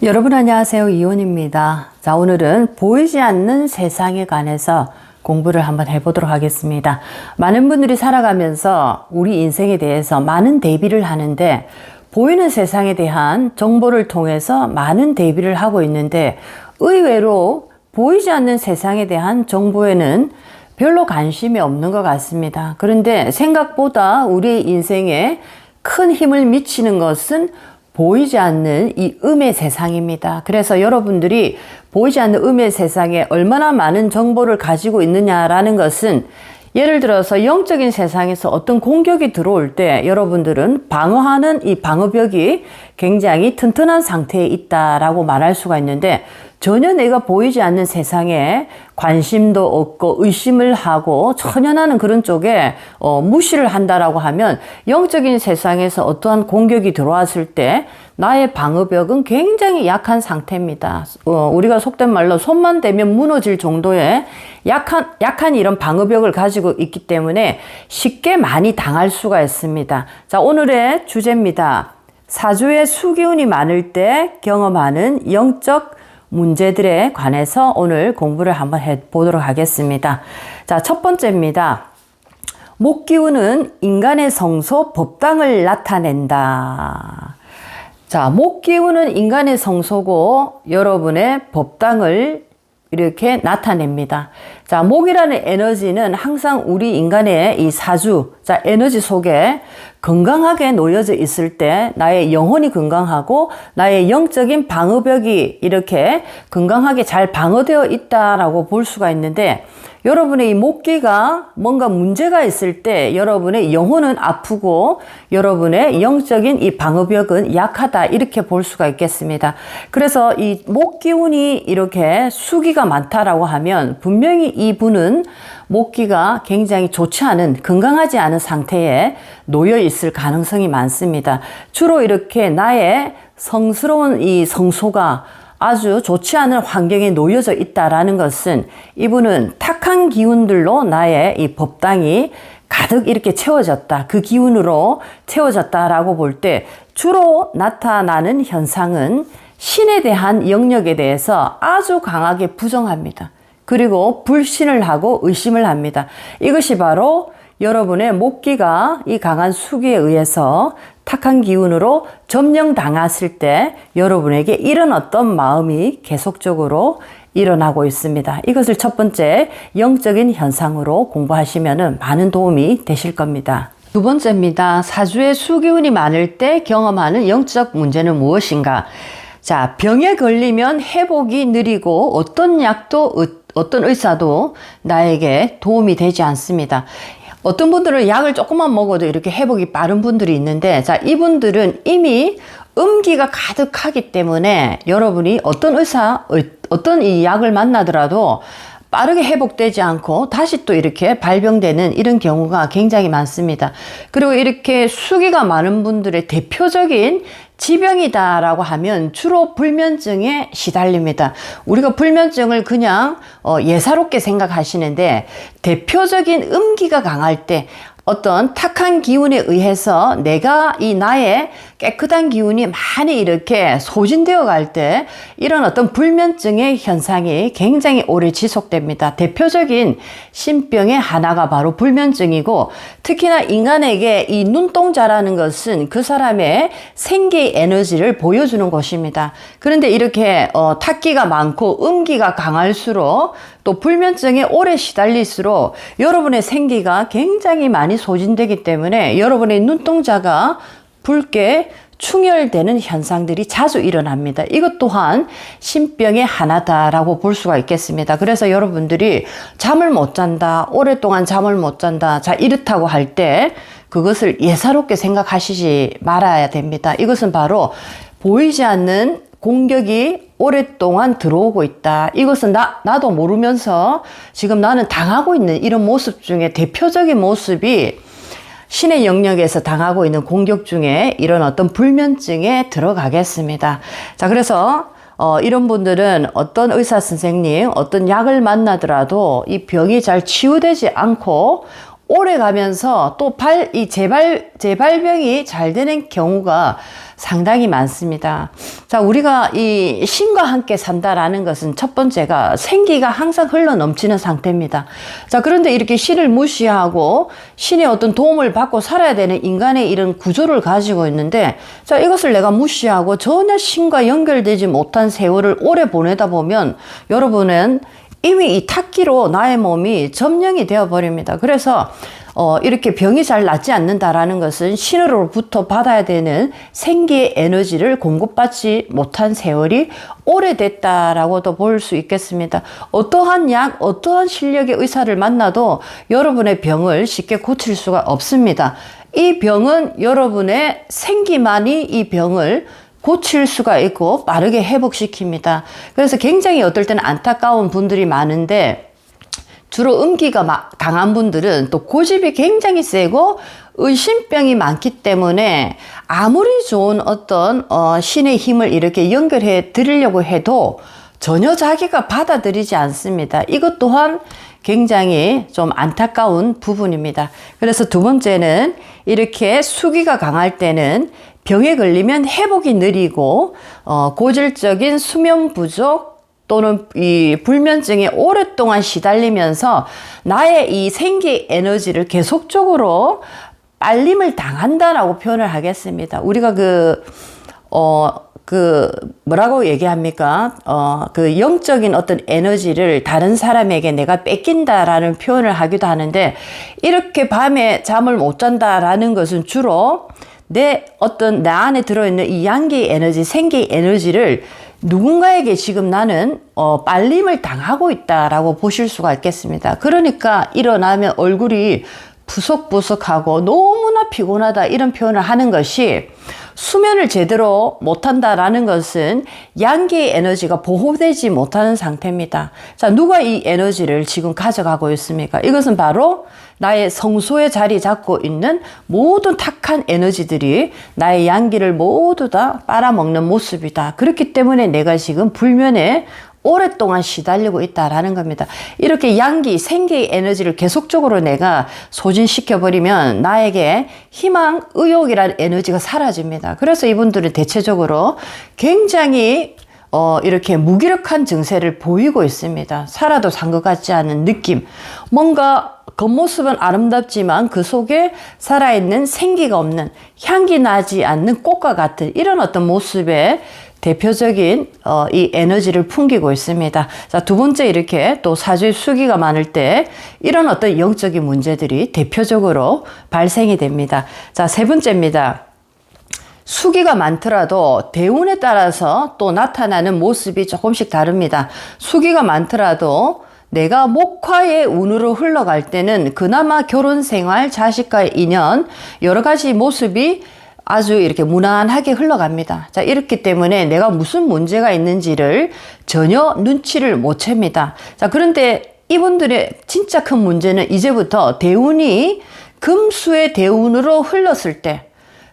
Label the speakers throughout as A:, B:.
A: 여러분 안녕하세요. 이혼입니다. 자, 오늘은 보이지 않는 세상에 관해서 공부를 한번 해보도록 하겠습니다. 많은 분들이 살아가면서 우리 인생에 대해서 많은 대비를 하는데 보이는 세상에 대한 정보를 통해서 많은 대비를 하고 있는데 의외로 보이지 않는 세상에 대한 정보에는 별로 관심이 없는 것 같습니다. 그런데 생각보다 우리 인생에 큰 힘을 미치는 것은 보이지 않는 이 음의 세상입니다. 그래서 여러분들이 보이지 않는 음의 세상에 얼마나 많은 정보를 가지고 있느냐라는 것은 예를 들어서 영적인 세상에서 어떤 공격이 들어올 때 여러분들은 방어하는 이 방어벽이 굉장히 튼튼한 상태에 있다라고 말할 수가 있는데 전혀 내가 보이지 않는 세상에 관심도 없고 의심을 하고 천연하는 그런 쪽에 무시를 한다라고 하면 영적인 세상에서 어떠한 공격이 들어왔을 때 나의 방어벽은 굉장히 약한 상태입니다. 우리가 속된 말로 손만 대면 무너질 정도의 약한 이런 방어벽을 가지고 있기 때문에 쉽게 많이 당할 수가 있습니다. 자, 오늘의 주제입니다. 사주에 수기운이 많을 때 경험하는 영적 문제들에 관해서 오늘 공부를 한번 해보도록 하겠습니다. 자, 첫 번째입니다. 목기운은 인간의 성소 법당을 나타낸다. 자, 목기운은 인간의 성소고 여러분의 법당을 이렇게 나타냅니다. 자, 목이라는 에너지는 항상 우리 인간의 이 사주, 자, 에너지 속에 건강하게 놓여져 있을 때 나의 영혼이 건강하고 나의 영적인 방어벽이 이렇게 건강하게 잘 방어되어 있다라고 볼 수가 있는데 여러분의 이 목기가 뭔가 문제가 있을 때 여러분의 영혼은 아프고 여러분의 영적인 이 방어벽은 약하다 이렇게 볼 수가 있겠습니다. 그래서 이 목기운이 이렇게 수기가 많다라고 하면 분명히 이분은 목기가 굉장히 좋지 않은 건강하지 않은 상태에 놓여 있을 가능성이 많습니다. 주로 이렇게 나의 성스러운 이 성소가 아주 좋지 않은 환경에 놓여져 있다라는 것은 이분은 탁한 기운들로 나의 이 법당이 가득 이렇게 채워졌다. 그 기운으로 채워졌다라고 볼 때 주로 나타나는 현상은 신에 대한 영역에 대해서 아주 강하게 부정합니다. 그리고 불신을 하고 의심을 합니다. 이것이 바로 여러분의 목기가 이 강한 수기에 의해서 탁한 기운으로 점령당했을 때 여러분에게 이런 어떤 마음이 계속적으로 일어나고 있습니다. 이것을 첫 번째 영적인 현상으로 공부하시면 많은 도움이 되실 겁니다. 두 번째입니다. 사주에 수기운이 많을 때 경험하는 영적 문제는 무엇인가? 자, 병에 걸리면 회복이 느리고 어떤 약도 어떤 의사도 나에게 도움이 되지 않습니다. 어떤 분들은 약을 조금만 먹어도 이렇게 회복이 빠른 분들이 있는데 이분들은 이미 음기가 가득하기 때문에 여러분이 어떤 이 약을 만나더라도 빠르게 회복되지 않고 다시 또 이렇게 발병되는 이런 경우가 굉장히 많습니다. 그리고 이렇게 수기가 많은 분들의 대표적인 지병이다라고 하면 주로 불면증에 시달립니다. 우리가 불면증을 그냥 예사롭게 생각하시는데 대표적인 음기가 강할 때 어떤 탁한 기운에 의해서 내가 이 나의 깨끗한 기운이 많이 이렇게 소진되어 갈 때 이런 어떤 불면증의 현상이 굉장히 오래 지속됩니다. 대표적인 신병의 하나가 바로 불면증이고 특히나 인간에게 이 눈동자라는 것은 그 사람의 생기 에너지를 보여주는 곳입니다. 그런데 이렇게 탁기가 많고 음기가 강할수록 또 불면증에 오래 시달릴수록 여러분의 생기가 굉장히 많이 소진되기 때문에 여러분의 눈동자가 붉게 충혈되는 현상들이 자주 일어납니다. 이것 또한 신병의 하나다라고 볼 수가 있겠습니다. 그래서 여러분들이 잠을 못 잔다, 오랫동안 잠을 못 잔다, 자, 이렇다고 할 때 그것을 예사롭게 생각하시지 말아야 됩니다. 이것은 바로 보이지 않는 공격이 오랫동안 들어오고 있다. 이것은 나도 모르면서 지금 나는 당하고 있는 이런 모습 중에 대표적인 모습이 신의 영역에서 당하고 있는 공격 중에 이런 어떤 불면증에 들어가겠습니다. 자, 그래서 이런 분들은 어떤 의사 선생님, 어떤 약을 만나더라도 이 병이 잘 치유되지 않고 오래 가면서 또 재발병이 잘 되는 경우가 상당히 많습니다. 자, 우리가 이 신과 함께 산다라는 것은 첫 번째가 생기가 항상 흘러 넘치는 상태입니다. 자, 그런데 이렇게 신을 무시하고 신의 어떤 도움을 받고 살아야 되는 인간의 이런 구조를 가지고 있는데, 자, 이것을 내가 무시하고 전혀 신과 연결되지 못한 세월을 오래 보내다 보면 여러분은 이미 이 탁기로 나의 몸이 점령이 되어 버립니다. 그래서 이렇게 병이 잘 낫지 않는다라는 것은 신으로부터 받아야 되는 생기의 에너지를 공급받지 못한 세월이 오래됐다라고도 볼 수 있겠습니다. 어떠한 약, 어떠한 실력의 의사를 만나도 여러분의 병을 쉽게 고칠 수가 없습니다. 이 병은 여러분의 생기만이 이 병을 고칠 수가 있고 빠르게 회복시킵니다. 그래서 굉장히 어떨 때는 안타까운 분들이 많은데, 주로 음기가 강한 분들은 또 고집이 굉장히 세고 의심병이 많기 때문에 아무리 좋은 어떤 신의 힘을 이렇게 연결해 드리려고 해도 전혀 자기가 받아들이지 않습니다. 이것 또한 굉장히 좀 안타까운 부분입니다. 그래서 두 번째는 이렇게 수기가 강할 때는 병에 걸리면 회복이 느리고 고질적인 수면 부족 또는 이 불면증에 오랫동안 시달리면서 나의 이 생기 에너지를 계속적으로 빨림을 당한다라고 표현을 하겠습니다. 우리가 뭐라고 얘기합니까? 그 영적인 어떤 에너지를 다른 사람에게 내가 뺏긴다라는 표현을 하기도 하는데, 이렇게 밤에 잠을 못 잔다라는 것은 주로 내 안에 들어있는 이 양기 에너지, 생기 에너지를 누군가에게 지금 나는 빨림을 당하고 있다라고 보실 수가 있겠습니다. 그러니까 일어나면 얼굴이 부석부석하고 너무나 피곤하다 이런 표현을 하는 것이, 수면을 제대로 못한다라는 것은 양기의 에너지가 보호되지 못하는 상태입니다. 자, 누가 이 에너지를 지금 가져가고 있습니까? 이것은 바로 나의 성소에 자리 잡고 있는 모든 탁한 에너지들이 나의 양기를 모두 다 빨아먹는 모습이다. 그렇기 때문에 내가 지금 불면에 오랫동안 시달리고 있다라는 겁니다. 이렇게 양기, 생기의 에너지를 계속적으로 내가 소진시켜버리면 나에게 희망, 의욕이라는 에너지가 사라집니다. 그래서 이분들은 대체적으로 굉장히 이렇게 무기력한 증세를 보이고 있습니다. 살아도 산 것 같지 않은 느낌. 뭔가 겉모습은 아름답지만 그 속에 살아있는 생기가 없는, 향기 나지 않는 꽃과 같은 이런 어떤 모습의 대표적인 이 에너지를 풍기고 있습니다. 자, 두 번째, 이렇게 또 사주에 수기가 많을 때 이런 어떤 영적인 문제들이 대표적으로 발생이 됩니다. 자, 세 번째입니다. 수기가 많더라도 대운에 따라서 또 나타나는 모습이 조금씩 다릅니다. 수기가 많더라도 내가 목화의 운으로 흘러갈 때는 그나마 결혼 생활, 자식과의 인연, 여러 가지 모습이 아주 이렇게 무난하게 흘러갑니다. 자, 이렇기 때문에 내가 무슨 문제가 있는지를 전혀 눈치를 못 챕니다. 자, 그런데 이분들의 진짜 큰 문제는 이제부터 대운이 금수의 대운으로 흘렀을 때,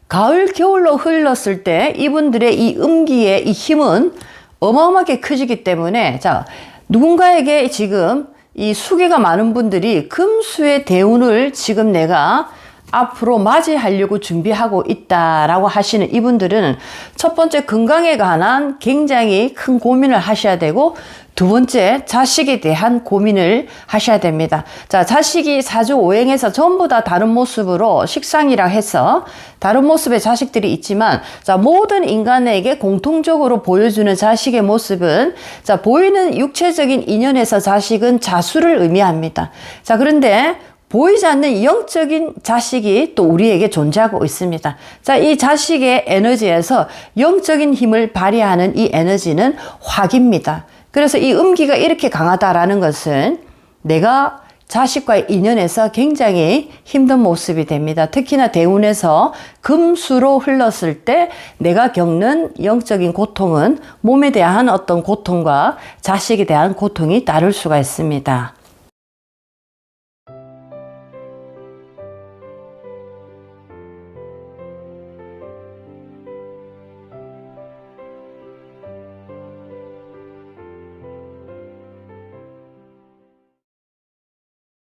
A: 가을, 겨울로 흘렀을 때 이분들의 이 음기의 이 힘은 어마어마하게 커지기 때문에, 자, 누군가에게 지금 이 수기가 많은 분들이 금수의 대운을 지금 내가 앞으로 맞이하려고 준비하고 있다라고 하시는 이분들은 첫 번째, 건강에 관한 굉장히 큰 고민을 하셔야 되고, 두 번째, 자식에 대한 고민을 하셔야 됩니다. 자, 자식이 사주 오행에서 전부 다 다른 모습으로 식상이라 해서 다른 모습의 자식들이 있지만, 자, 모든 인간에게 공통적으로 보여주는 자식의 모습은, 자, 보이는 육체적인 인연에서 자식은 자수를 의미합니다. 자, 그런데 보이지 않는 영적인 자식이 또 우리에게 존재하고 있습니다. 자, 이 자식의 에너지에서 영적인 힘을 발휘하는 이 에너지는 화기입니다. 그래서 이 음기가 이렇게 강하다라는 것은 내가 자식과의 인연에서 굉장히 힘든 모습이 됩니다. 특히나 대운에서 금수로 흘렀을 때 내가 겪는 영적인 고통은 몸에 대한 어떤 고통과 자식에 대한 고통이 따를 수가 있습니다.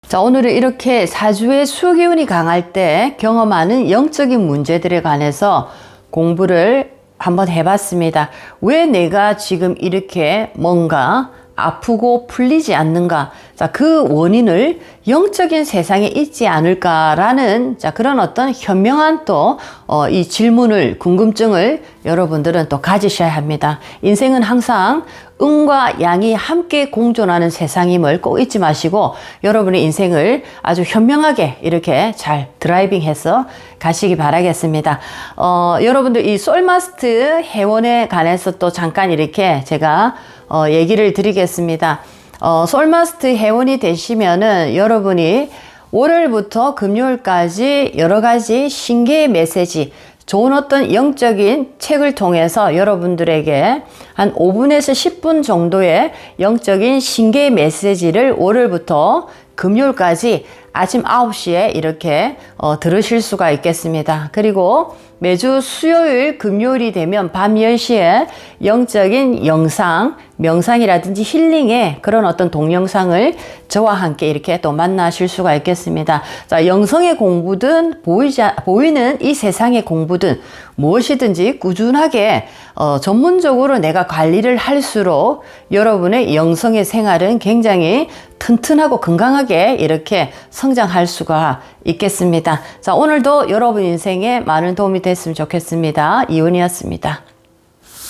A: 자, 오늘은 이렇게 사주의 수기운이 강할 때 경험하는 영적인 문제들에 관해서 공부를 한번 해봤습니다. 왜 내가 지금 이렇게 뭔가 아프고 풀리지 않는가? 자, 그 원인을 영적인 세상에 있지 않을까라는 자, 그런 어떤 현명한 또 이 질문을, 궁금증을 여러분들은 또 가지셔야 합니다. 인생은 항상 음과 양이 함께 공존하는 세상임을 꼭 잊지 마시고 여러분의 인생을 아주 현명하게 이렇게 잘 드라이빙해서 가시기 바라겠습니다. 여러분들 이 솔마스트 회원에 관해서 또 잠깐 이렇게 제가 얘기를 드리겠습니다. 솔마스트 회원이 되시면은 여러분이 월요일부터 금요일까지 여러 가지 신개의 메시지, 좋은 어떤 영적인 책을 통해서 여러분들에게 한 5분에서 10분 정도의 영적인 신개의 메시지를 월요일부터 금요일까지 아침 9시에 이렇게 들으실 수가 있겠습니다. 그리고 매주 수요일, 금요일이 되면 밤 10시에 영적인 영상, 명상이라든지 힐링의 그런 어떤 동영상을 저와 함께 이렇게 또 만나실 수가 있겠습니다. 자, 영성의 공부든 보이는 이 세상의 공부든 무엇이든지 꾸준하게 전문적으로 내가 관리를 할수록 여러분의 영성의 생활은 굉장히 튼튼하고 건강하게 이렇게 성장할 수가 있겠습니다. 자, 오늘도 여러분 인생에 많은 도움이 됐으면 좋겠습니다. 이은이었습니다.